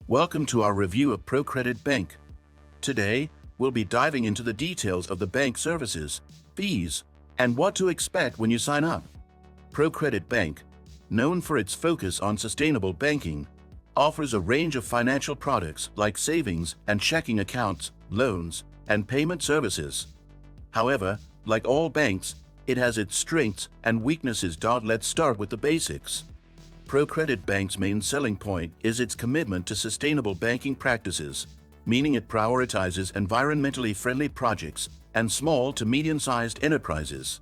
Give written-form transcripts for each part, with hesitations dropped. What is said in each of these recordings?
Welcome to our review of ProCredit Bank. Today, we'll be diving into the details of the bank services, fees, and what to expect when you sign up. ProCredit Bank, known for its focus on sustainable banking, offers a range of financial products like savings and checking accounts, loans, and payment services. However, like all banks, it has its strengths and weaknesses. Let's start with the basics. ProCredit Bank's main selling point is its commitment to sustainable banking practices, meaning it prioritizes environmentally friendly projects and small to medium-sized enterprises.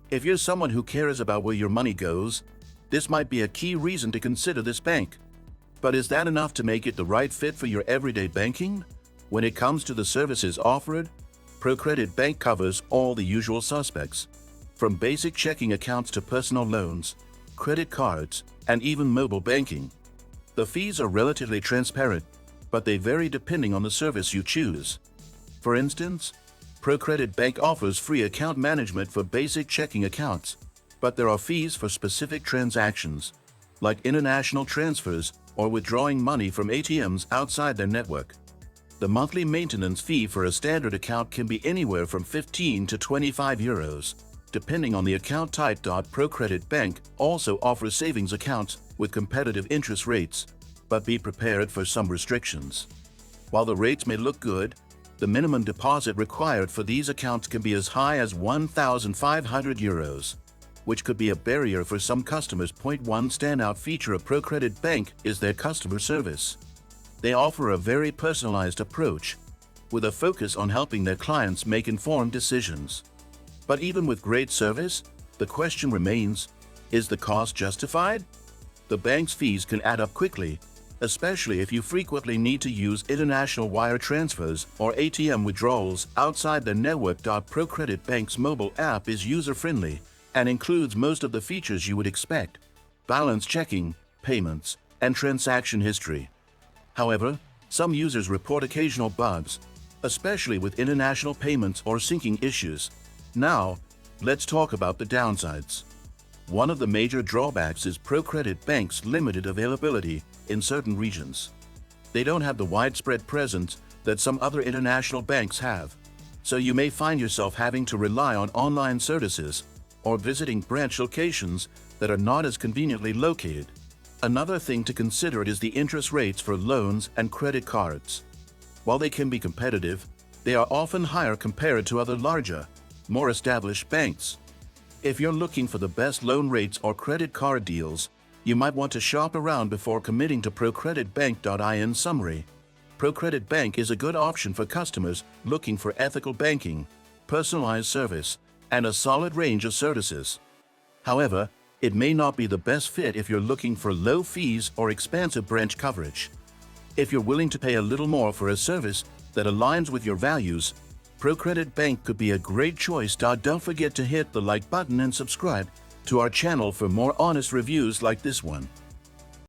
If you're someone who cares about where your money goes, this might be a key reason to consider this bank. But is that enough to make it the right fit for your everyday banking? When it comes to the services offered, ProCredit Bank covers all the usual suspects, from basic checking accounts to personal loans, credit cards, and even mobile banking. The fees are relatively transparent, but they vary depending on the service you choose. For instance, ProCredit Bank offers free account management for basic checking accounts, but there are fees for specific transactions, like international transfers or withdrawing money from ATMs outside their network. The monthly maintenance fee for a standard account can be anywhere from 15 to 25 euros, depending on the account type. ProCredit Bank also offers savings accounts with competitive interest rates, but be prepared for some restrictions. While the rates may look good, the minimum deposit required for these accounts can be as high as 1,500 euros, which could be a barrier for some customers. One standout feature of ProCredit Bank is their customer service. They offer a very personalized approach, with a focus on helping their clients make informed decisions. But even with great service, the question remains, is the cost justified? The bank's fees can add up quickly, especially if you frequently need to use international wire transfers or ATM withdrawals outside their network. ProCredit Bank's mobile app is user-friendly and includes most of the features you would expect: balance checking, payments, and transaction history. However, some users report occasional bugs, especially with international payments or syncing issues. Now, let's talk about the downsides. One of the major drawbacks is ProCredit Bank's limited availability in certain regions. They don't have the widespread presence that some other international banks have, so you may find yourself having to rely on online services or visiting branch locations that are not as conveniently located. Another thing to consider is the interest rates for loans and credit cards. While they can be competitive, they are often higher compared to other larger, more established banks. If you're looking for the best loan rates or credit card deals, you might want to shop around before committing to ProCredit Bank. In summary, ProCredit Bank is a good option for customers looking for ethical banking, personalized service, and a solid range of services. However, it may not be the best fit if you're looking for low fees or expansive branch coverage. If you're willing to pay a little more for a service that aligns with your values, ProCredit Bank could be a great choice. Don't forget to hit the like button and subscribe to our channel for more honest reviews like this one.